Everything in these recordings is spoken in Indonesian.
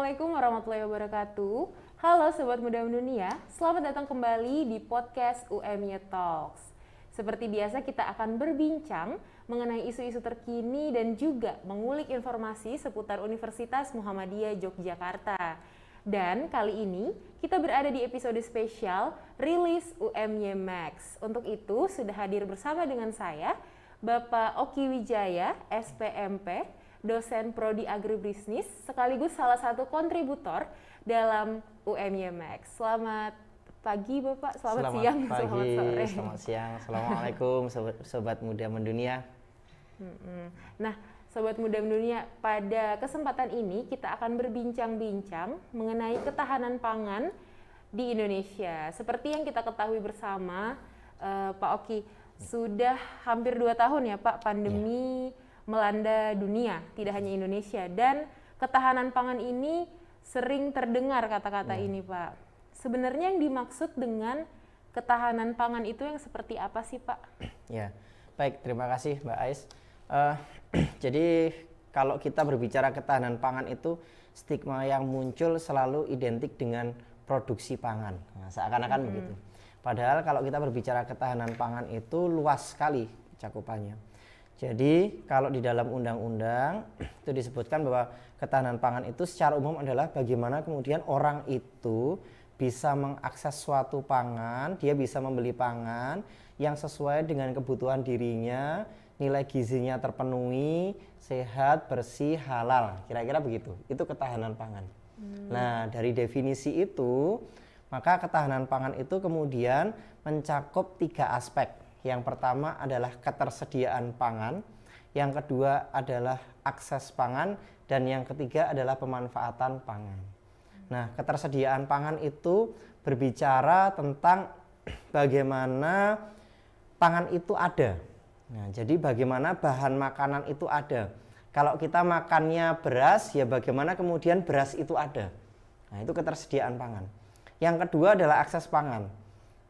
Assalamualaikum warahmatullahi wabarakatuh. Halo Sobat Muda Mendunia, selamat datang kembali di podcast UMY Talks. Seperti biasa kita akan berbincang mengenai isu-isu terkini dan juga mengulik informasi seputar Universitas Muhammadiyah Yogyakarta. Dan kali ini kita berada di episode spesial Rilis UMY Max. Untuk itu sudah hadir bersama dengan saya, Bapak Oki Wijaya, SPMP, dosen Prodi Agribisnis, sekaligus salah satu kontributor dalam UMY Max. Selamat pagi Bapak, selamat siang, pagi, selamat sore. Selamat siang, Assalamualaikum Sobat Muda Mendunia. Nah, Sobat Muda Mendunia, pada kesempatan ini kita akan berbincang-bincang mengenai ketahanan pangan di Indonesia. Seperti yang kita ketahui bersama, Pak Oki, sudah hampir 2 tahun ya Pak pandemi melanda dunia, tidak hanya Indonesia, dan ketahanan pangan ini sering terdengar kata-kata ini Pak. Sebenarnya yang dimaksud dengan ketahanan pangan itu yang seperti apa sih Pak? Ya, baik, terima kasih Mbak Ais. Jadi kalau kita berbicara ketahanan pangan itu, stigma yang muncul selalu identik dengan produksi pangan. Nah, seakan-akan begitu. Padahal kalau kita berbicara ketahanan pangan itu luas sekali cakupannya. Jadi kalau di dalam undang-undang itu disebutkan bahwa ketahanan pangan itu secara umum adalah bagaimana kemudian orang itu bisa mengakses suatu pangan, dia bisa membeli pangan yang sesuai dengan kebutuhan dirinya, nilai gizinya terpenuhi, sehat, bersih, halal, kira-kira begitu. Itu ketahanan pangan. Nah, dari definisi itu, maka ketahanan pangan itu kemudian mencakup 3 aspek. Yang pertama adalah ketersediaan pangan, yang kedua adalah akses pangan, dan yang ketiga adalah pemanfaatan pangan. Nah, ketersediaan pangan itu berbicara tentang bagaimana pangan itu ada. Nah, jadi bagaimana bahan makanan itu ada. Kalau kita makannya beras, ya bagaimana kemudian beras itu ada. Nah, itu ketersediaan pangan. Yang kedua adalah akses pangan.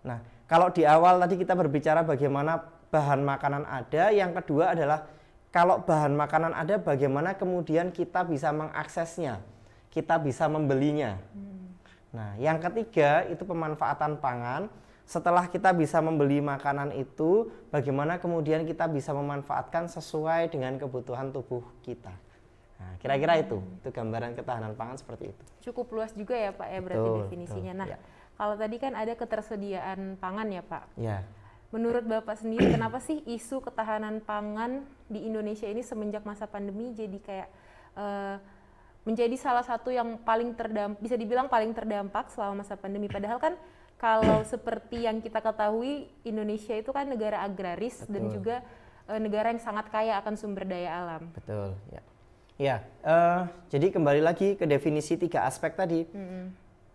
Nah, kalau di awal tadi kita berbicara bagaimana bahan makanan ada, yang kedua adalah kalau bahan makanan ada bagaimana kemudian kita bisa mengaksesnya, kita bisa membelinya. Nah, yang ketiga itu pemanfaatan pangan. Setelah kita bisa membeli makanan itu, bagaimana kemudian kita bisa memanfaatkan sesuai dengan kebutuhan tubuh kita. Nah, kira-kira itu gambaran ketahanan pangan seperti itu. Cukup luas juga ya Pak ya berarti definisinya. Nah, ya. Kalau tadi kan ada ketersediaan pangan ya Pak. Ya. Menurut Bapak sendiri kenapa sih isu ketahanan pangan di Indonesia ini semenjak masa pandemi jadi kayak menjadi salah satu yang paling bisa dibilang paling terdampak selama masa pandemi. Padahal kan kalau seperti yang kita ketahui Indonesia itu kan negara agraris. Betul. Dan juga negara yang sangat kaya akan sumber daya alam. Betul. Ya. Ya. Jadi kembali lagi ke definisi 3 aspek tadi.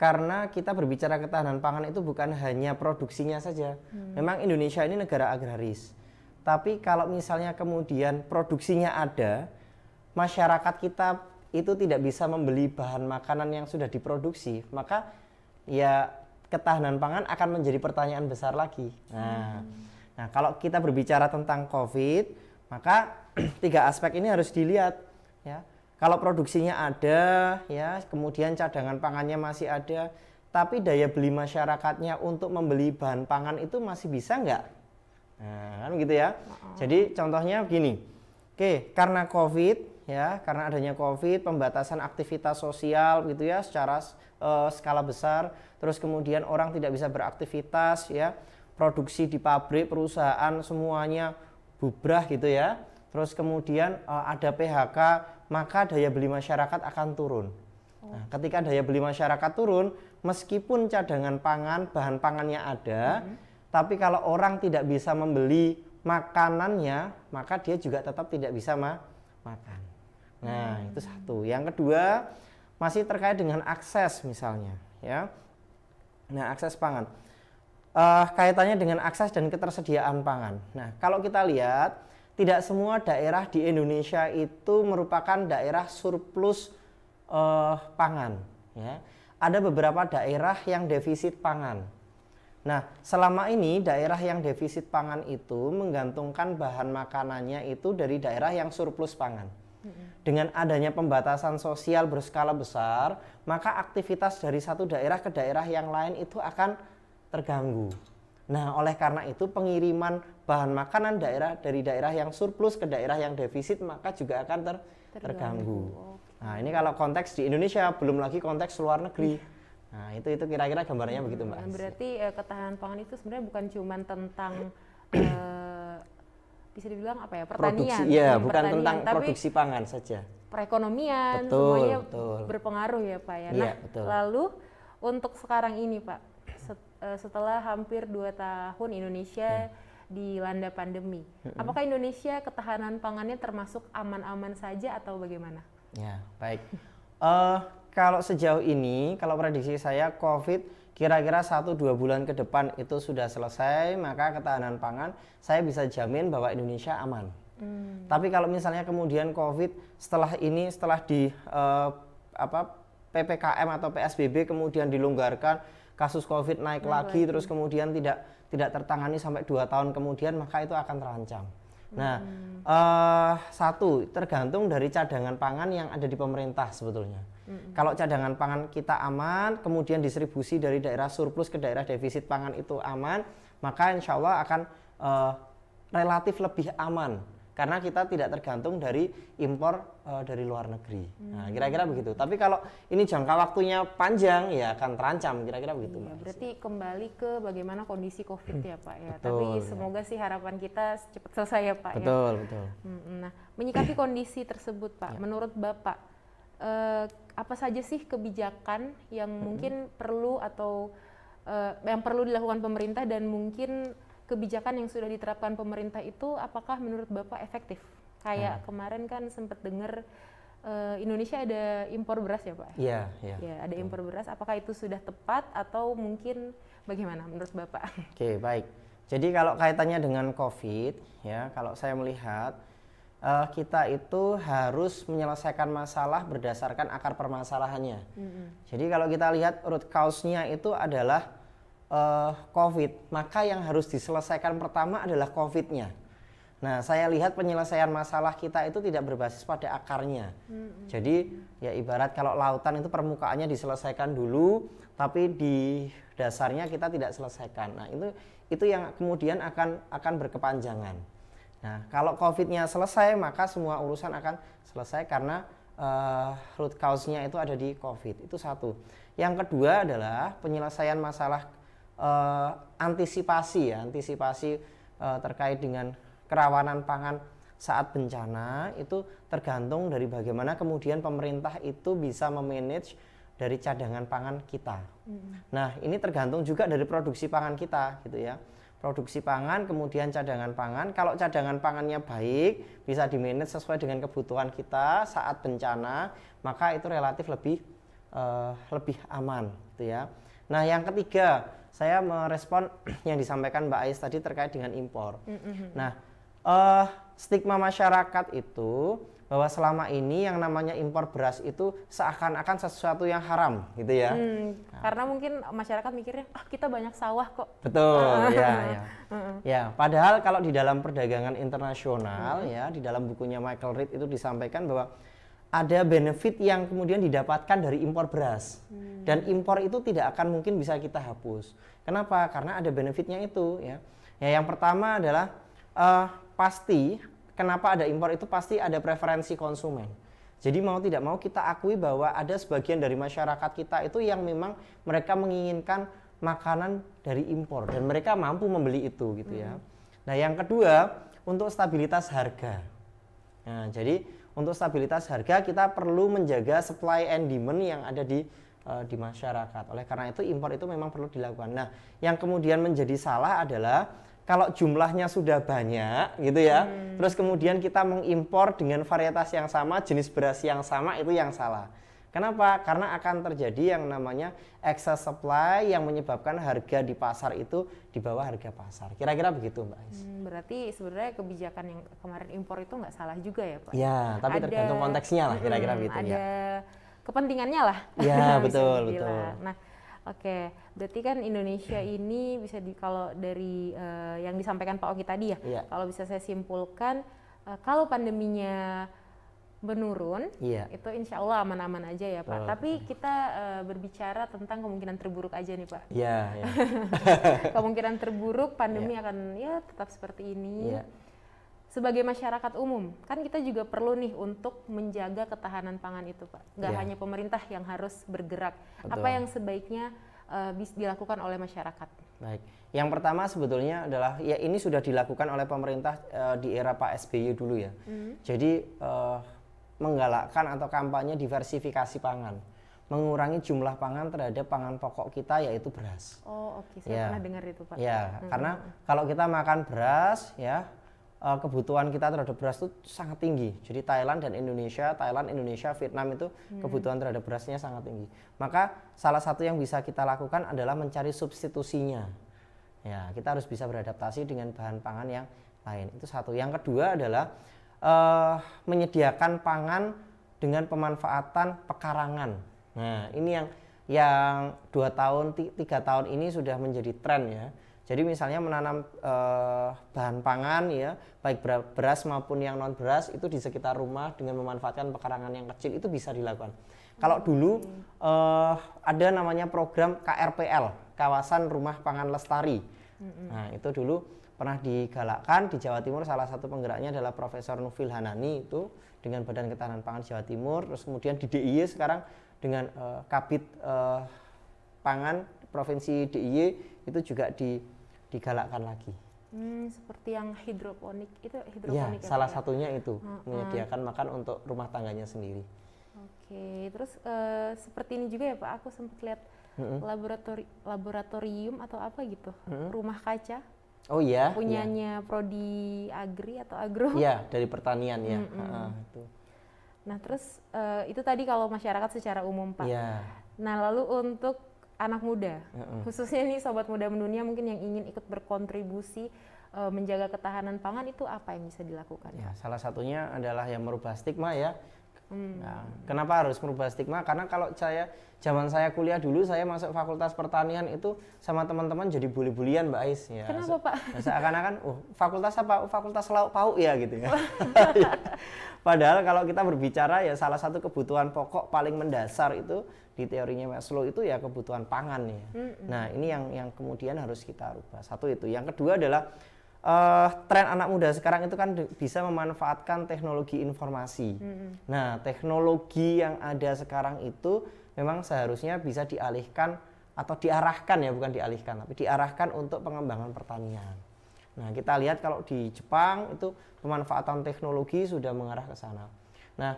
Karena kita berbicara ketahanan pangan itu bukan hanya produksinya saja. Memang Indonesia ini negara agraris. Tapi kalau misalnya kemudian produksinya ada, masyarakat kita itu tidak bisa membeli bahan makanan yang sudah diproduksi, maka ya ketahanan pangan akan menjadi pertanyaan besar lagi. Nah, kalau kita berbicara tentang COVID, maka 3 aspek ini harus dilihat, ya. Kalau produksinya ada, ya, kemudian cadangan pangannya masih ada, tapi daya beli masyarakatnya untuk membeli bahan pangan itu masih bisa nggak? Nah, kan gitu ya. Jadi contohnya begini, karena COVID, ya, karena adanya COVID, pembatasan aktivitas sosial, gitu ya, secara skala besar, terus kemudian orang tidak bisa beraktivitas, ya, produksi di pabrik, perusahaan semuanya bubrah, gitu ya. Terus kemudian ada PHK, maka daya beli masyarakat akan turun. Nah, ketika daya beli masyarakat turun, meskipun cadangan pangan, bahan pangannya ada, tapi kalau orang tidak bisa membeli makanannya, maka dia juga tetap tidak bisa makan. Nah, itu satu. Yang kedua, masih terkait dengan akses misalnya, ya. Nah, akses pangan. Kaitannya dengan akses dan ketersediaan pangan. Nah, kalau kita lihat, tidak semua daerah di Indonesia itu merupakan daerah surplus pangan. Ya. Ada beberapa daerah yang defisit pangan. Nah, selama ini daerah yang defisit pangan itu menggantungkan bahan makanannya itu dari daerah yang surplus pangan. Dengan adanya pembatasan sosial berskala besar, maka aktivitas dari satu daerah ke daerah yang lain itu akan terganggu. Nah, oleh karena itu pengiriman bahan makanan dari daerah yang surplus ke daerah yang defisit maka juga akan terganggu. Nah, ini kalau konteks di Indonesia, belum lagi konteks luar negeri. Nah, itu kira-kira gambarnya begitu, Mbak. Berarti ketahanan pangan itu sebenarnya bukan cuma tentang bisa dibilang apa ya, pertanian. Bukan tentang produksi pangan saja. Perekonomian, betul, semuanya betul. berpengaruh ya Pak ya. Iya, Nah, betul. lalu untuk sekarang ini Pak, setelah hampir 2 tahun Indonesia dilanda pandemi, apakah Indonesia ketahanan pangannya termasuk aman-aman saja atau bagaimana? Ya, baik. Kalau sejauh ini, kalau prediksi saya COVID kira-kira 1-2 bulan ke depan itu sudah selesai, maka ketahanan pangan saya bisa jamin bahwa Indonesia aman. Tapi kalau misalnya kemudian COVID setelah di PPKM atau PSBB kemudian dilonggarkan, kasus COVID naik lagi, terus kemudian tidak tertangani sampai 2 tahun kemudian, maka itu akan terancam. Nah, satu, tergantung dari cadangan pangan yang ada di pemerintah sebetulnya. Kalau cadangan pangan kita aman, kemudian distribusi dari daerah surplus ke daerah defisit pangan itu aman, maka insya Allah akan relatif lebih aman. Karena kita tidak tergantung dari impor dari luar negeri. Nah, kira-kira begitu. Tapi kalau ini jangka waktunya panjang, ya akan terancam, kira-kira begitu. Iya, berarti kembali ke bagaimana kondisi COVID ya Pak ya. Betul, tapi semoga sih harapan kita cepat selesai ya Pak. Betul, ya. betul. Nah, menyikapi kondisi tersebut Pak, menurut Bapak apa saja sih kebijakan yang mungkin perlu atau yang perlu dilakukan pemerintah, dan mungkin kebijakan yang sudah diterapkan pemerintah itu apakah menurut Bapak efektif? Kayak kemarin kan sempat dengar Indonesia ada impor beras ya Pak? Iya. Ya, ada impor beras. Apakah itu sudah tepat atau mungkin bagaimana menurut Bapak? Oke, baik. Jadi kalau kaitannya dengan COVID, ya, kalau saya melihat kita itu harus menyelesaikan masalah berdasarkan akar permasalahannya. Jadi kalau kita lihat root cause-nya itu adalah COVID, maka yang harus diselesaikan pertama adalah COVID-nya. Nah, saya lihat penyelesaian masalah kita itu tidak berbasis pada akarnya. Jadi ya ibarat kalau lautan itu permukaannya diselesaikan dulu, tapi di dasarnya kita tidak selesaikan. Nah, itu yang kemudian akan berkepanjangan. Nah, kalau COVID-nya selesai, maka semua urusan akan selesai karena root cause-nya itu ada di COVID. Itu satu. Yang kedua adalah penyelesaian masalah antisipasi terkait dengan kerawanan pangan saat bencana. Itu tergantung dari bagaimana kemudian pemerintah itu bisa memanage dari cadangan pangan kita. Nah, ini tergantung juga dari produksi pangan kita, gitu ya. Produksi pangan, kemudian cadangan pangan. Kalau cadangan pangannya baik, bisa dimanage sesuai dengan kebutuhan kita saat bencana, maka itu relatif lebih aman, gitu ya. Nah, yang ketiga, saya merespon yang disampaikan Mbak Ais tadi terkait dengan impor. Nah, stigma masyarakat itu bahwa selama ini yang namanya impor beras itu seakan-akan sesuatu yang haram, gitu ya. Karena mungkin masyarakat mikirnya, kita banyak sawah kok. Betul, ya. Ya, padahal kalau di dalam perdagangan internasional, ya, di dalam bukunya Michael Reed itu disampaikan bahwa ada benefit yang kemudian didapatkan dari impor beras. Dan impor itu tidak akan mungkin bisa kita hapus. Kenapa? Karena ada benefitnya itu, ya. Ya, yang pertama adalah pasti kenapa ada impor itu pasti ada preferensi konsumen. Jadi mau tidak mau kita akui bahwa ada sebagian dari masyarakat kita itu yang memang mereka menginginkan makanan dari impor dan mereka mampu membeli itu, gitu ya. Nah, yang kedua, untuk stabilitas harga. Nah, jadi untuk stabilitas harga kita perlu menjaga supply and demand yang ada di masyarakat. Oleh karena itu impor itu memang perlu dilakukan. Nah, yang kemudian menjadi salah adalah kalau jumlahnya sudah banyak, gitu ya, terus kemudian kita mengimpor dengan varietas yang sama, jenis beras yang sama, itu yang salah. Kenapa? Karena akan terjadi yang namanya excess supply yang menyebabkan harga di pasar itu di bawah harga pasar. Kira-kira begitu, Mbak Ais. Berarti sebenarnya kebijakan yang kemarin impor itu nggak salah juga ya Pak? Ya, tapi tergantung konteksnya lah, kira-kira begitu ya. Ada kepentingannya lah. Ya, betul. Nah, oke, berarti kan Indonesia ini bisa kalau dari yang disampaikan Pak Oki tadi ya, kalau bisa saya simpulkan, kalau pandeminya menurun, Iya. itu insya Allah aman-aman aja ya Pak. Tapi kita berbicara tentang kemungkinan terburuk aja nih Pak. Iya, ya. Kemungkinan terburuk pandemi akan ya tetap seperti ini. Iya. Sebagai masyarakat umum, kan kita juga perlu nih untuk menjaga ketahanan pangan itu Pak. Nggak Iya. hanya pemerintah yang harus bergerak. Betul. Apa yang sebaiknya bisa dilakukan oleh masyarakat? Baik. Yang pertama sebetulnya adalah ya ini sudah dilakukan oleh pemerintah di era Pak SBY dulu ya. Jadi menggalakkan atau kampanye diversifikasi pangan, mengurangi jumlah pangan terhadap pangan pokok kita yaitu beras. Oh oke, saya Ya. pernah dengar itu Pak. Ya, karena kalau kita makan beras ya kebutuhan kita terhadap beras itu sangat tinggi. Jadi Thailand, Indonesia, Vietnam itu kebutuhan terhadap berasnya sangat tinggi. Maka salah satu yang bisa kita lakukan adalah mencari substitusinya. Ya, kita harus bisa beradaptasi dengan bahan pangan yang lain. Itu satu. Yang kedua adalah menyediakan pangan dengan pemanfaatan pekarangan. Nah, ini yang 2 tahun, 3 tahun ini sudah menjadi tren ya. Jadi misalnya menanam bahan pangan ya, baik beras maupun yang non beras itu di sekitar rumah dengan memanfaatkan pekarangan yang kecil itu bisa dilakukan. Kalau dulu ada namanya program KRPL, Kawasan Rumah Pangan Lestari. Nah, itu dulu pernah digalakkan di Jawa Timur. Salah satu penggeraknya adalah Profesor Nufil Hanani itu dengan Badan Ketahanan Pangan Jawa Timur. Terus kemudian di DIY sekarang dengan Kabid Pangan Provinsi DIY itu juga digalakkan lagi. Seperti yang hidroponik itu Ya, hidroponik salah Pak, satunya itu menyediakan makan untuk rumah tangganya sendiri. Oke, terus seperti ini juga ya Pak, aku sempat lihat laboratorium atau apa gitu, rumah kaca. Oh iya, punyanya Prodi Agri atau Agro. Iya, dari pertanian ya. Itu. Nah, terus itu tadi kalau masyarakat secara umum Pak. Iya. Nah, lalu untuk anak muda, khususnya nih Sobat Muda Mendunia mungkin yang ingin ikut berkontribusi menjaga ketahanan pangan, itu apa yang bisa dilakukan? Ya, salah satunya adalah yang merubah stigma ya. Nah, kenapa harus merubah stigma? Karena kalau zaman saya kuliah dulu, saya masuk Fakultas Pertanian itu sama teman-teman jadi bully-bulian Mbak Ais ya. Kenapa Pak? Seakan-akan, fakultas apa? Fakultas lauk pauk ya gitu ya. Padahal kalau kita berbicara ya salah satu kebutuhan pokok paling mendasar itu di teorinya Maslow itu ya kebutuhan pangan ya. Nah, ini yang kemudian harus kita rubah. Satu itu. Yang kedua adalah tren anak muda sekarang itu kan bisa memanfaatkan teknologi informasi. Nah, teknologi yang ada sekarang itu memang seharusnya bisa dialihkan atau diarahkan ya, bukan dialihkan, tapi diarahkan untuk pengembangan pertanian. Nah, kita lihat kalau di Jepang itu pemanfaatan teknologi sudah mengarah ke sana. Nah,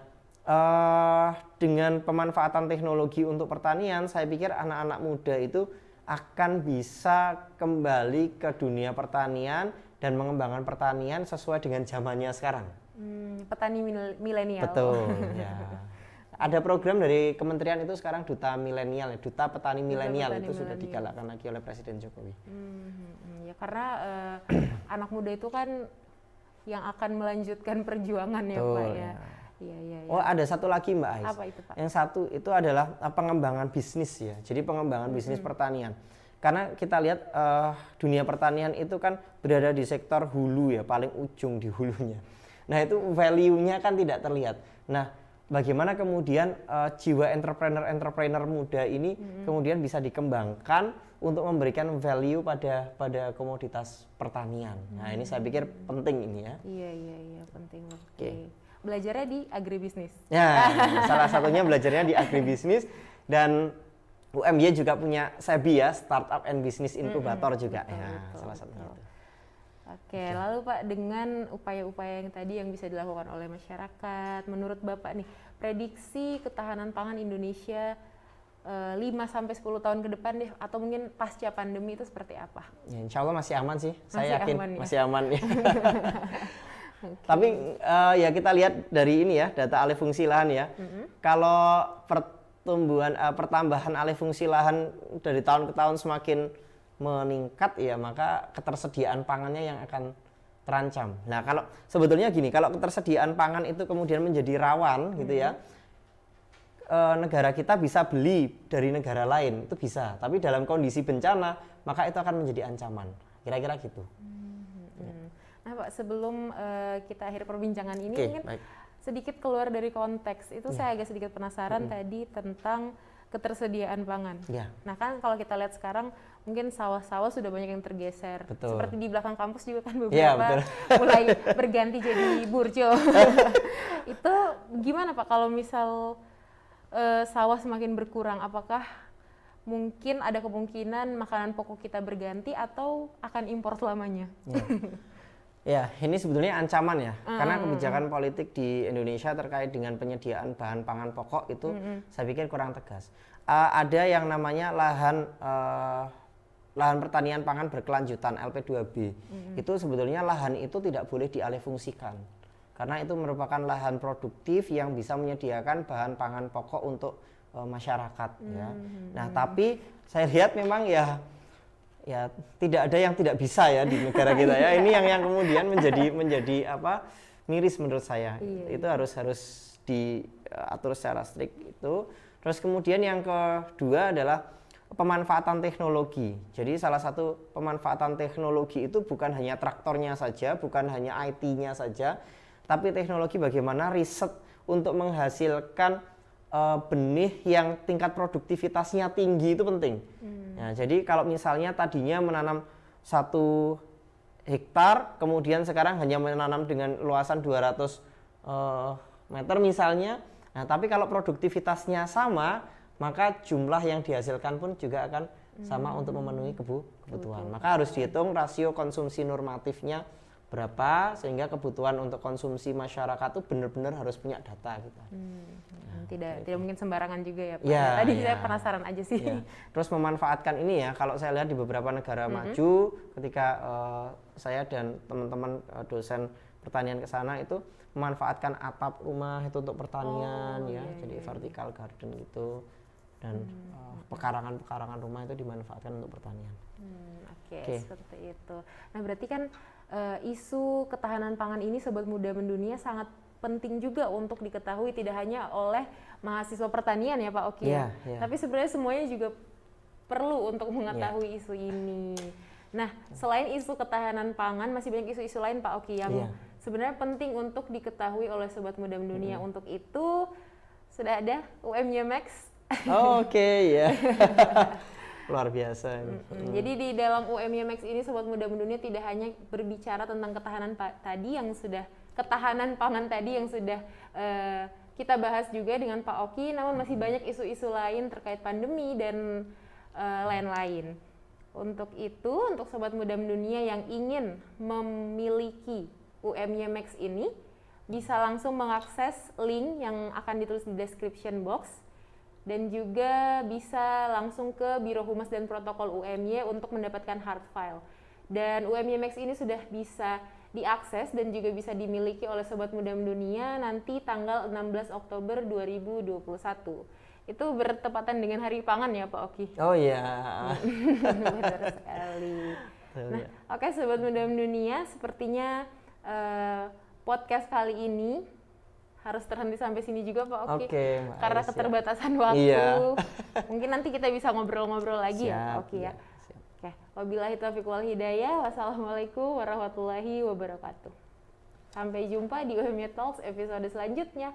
dengan pemanfaatan teknologi untuk pertanian, saya pikir anak-anak muda itu akan bisa kembali ke dunia pertanian dan mengembangkan pertanian sesuai dengan zamannya sekarang. Petani milenial. Betul. Ya. Ada program dari kementerian itu sekarang Duta Milenial, Duta Petani Milenial itu sudah digalakkan lagi oleh Presiden Jokowi. Ya karena anak muda itu kan yang akan melanjutkan perjuangan ya Pak ya. Iya. Oh, ada satu lagi Mbak Ais. Apa itu Pak? Yang satu itu adalah pengembangan bisnis ya. Jadi pengembangan bisnis pertanian. Karena kita lihat dunia pertanian itu kan berada di sektor hulu ya, paling ujung di hulunya. Nah, itu value-nya kan tidak terlihat. Nah, bagaimana kemudian jiwa entrepreneur muda ini kemudian bisa dikembangkan untuk memberikan value pada komoditas pertanian. Nah, ini saya pikir penting ini ya. Iya, penting. Oke. Belajarnya di agribisnis. Ya, salah satunya belajarnya di agribisnis, dan UMY juga punya SEBI ya, Startup and Business Incubator juga. Betul, salah satunya itu. Oke, lalu Pak, dengan upaya-upaya yang tadi yang bisa dilakukan oleh masyarakat, menurut Bapak nih, prediksi ketahanan pangan Indonesia 5-10 tahun ke depan deh, atau mungkin pasca pandemi itu seperti apa? Ya, insya Allah masih aman sih, saya yakin aman, ya? masih aman ya. Tapi ya kita lihat dari ini ya, data alih fungsi lahan ya. Kalau pertambahan alih fungsi lahan dari tahun ke tahun semakin meningkat ya, maka ketersediaan pangannya yang akan terancam. Nah, kalau sebetulnya gini, kalau ketersediaan pangan itu kemudian menjadi rawan gitu ya, negara kita bisa beli dari negara lain, itu bisa. Tapi dalam kondisi bencana, maka itu akan menjadi ancaman. Kira-kira gitu. Nah Pak, sebelum kita akhir perbincangan ini, Oke, baik. sedikit keluar dari konteks. Itu saya agak sedikit penasaran tadi tentang ketersediaan pangan. Ya. Nah kan kalau kita lihat sekarang mungkin sawah-sawah sudah banyak yang tergeser. Betul. Seperti di belakang kampus juga kan Ya, beberapa mulai berganti jadi burjo. Itu gimana Pak kalau misal sawah semakin berkurang, apakah mungkin ada kemungkinan makanan pokok kita berganti atau akan impor selamanya? Ya, ini sebetulnya ancaman ya, karena kebijakan politik di Indonesia terkait dengan penyediaan bahan pangan pokok itu saya pikir kurang tegas. Ada yang namanya lahan pertanian pangan berkelanjutan LP2B. Itu sebetulnya lahan itu tidak boleh dialihfungsikan, karena itu merupakan lahan produktif yang bisa menyediakan bahan pangan pokok untuk masyarakat. Ya. Nah, tapi saya lihat memang ya tidak ada yang tidak bisa ya di negara kita ya. Ini yang kemudian menjadi apa, miris menurut saya. Itu harus diatur secara strict itu. Terus kemudian yang kedua adalah pemanfaatan teknologi. Jadi salah satu pemanfaatan teknologi itu bukan hanya traktornya saja, bukan hanya IT-nya saja, tapi teknologi bagaimana riset untuk menghasilkan benih yang tingkat produktivitasnya tinggi itu penting. Nah, jadi kalau misalnya tadinya menanam 1 hektar, kemudian sekarang hanya menanam dengan luasan 200 meter misalnya, nah tapi kalau produktivitasnya sama, maka jumlah yang dihasilkan pun juga akan sama untuk memenuhi kebutuhan. Maka harus dihitung rasio konsumsi normatifnya berapa, sehingga kebutuhan untuk konsumsi masyarakat itu benar-benar harus punya data kita. Tidak mungkin sembarangan juga ya Pak. Ya, Tadi saya penasaran aja sih. Ya. Terus memanfaatkan ini ya, kalau saya lihat di beberapa negara maju, ketika saya dan teman-teman dosen pertanian ke sana itu memanfaatkan atap rumah itu untuk pertanian jadi vertical garden gitu, dan pekarangan-pekarangan rumah itu dimanfaatkan untuk pertanian. Oke, seperti itu. Nah berarti kan isu ketahanan pangan ini Sobat Muda Mendunia sangat penting juga untuk diketahui tidak hanya oleh mahasiswa pertanian ya Pak Oki ya. Tapi sebenarnya semuanya juga perlu untuk mengetahui isu ini. Nah, selain isu ketahanan pangan masih banyak isu-isu lain Pak Oki yang sebenarnya penting untuk diketahui oleh Sobat Muda Mendunia. Untuk itu sudah ada UMY Max. Luar biasa. Jadi di dalam UMY Max ini Sobat Muda Mendunia tidak hanya berbicara tentang ketahanan pangan tadi yang sudah kita bahas juga dengan Pak Oki, namun masih banyak isu-isu lain terkait pandemi dan lain-lain. Untuk itu, untuk Sobat Muda Mendunia yang ingin memiliki UMY Max ini, bisa langsung mengakses link yang akan ditulis di description box, dan juga bisa langsung ke Biro Humas dan Protokol UMY untuk mendapatkan hard file. Dan UMY Max ini sudah bisa diakses dan juga bisa dimiliki oleh Sobat Muda Mendunia nanti tanggal 16 Oktober 2021. Itu bertepatan dengan Hari Pangan ya Pak Oki? Oh iya. Benar sekali. Nah, oke Sobat Muda Mendunia, sepertinya podcast kali ini harus terhenti sampai sini juga Pak Oki. Karena keterbatasan waktu. Mungkin nanti kita bisa ngobrol-ngobrol lagi ya Pak Oki ya. Oke, wabillahi taufiq wal hidayah. Wassalamualaikum warahmatullahi wabarakatuh. Sampai jumpa di UMY Talks episode selanjutnya.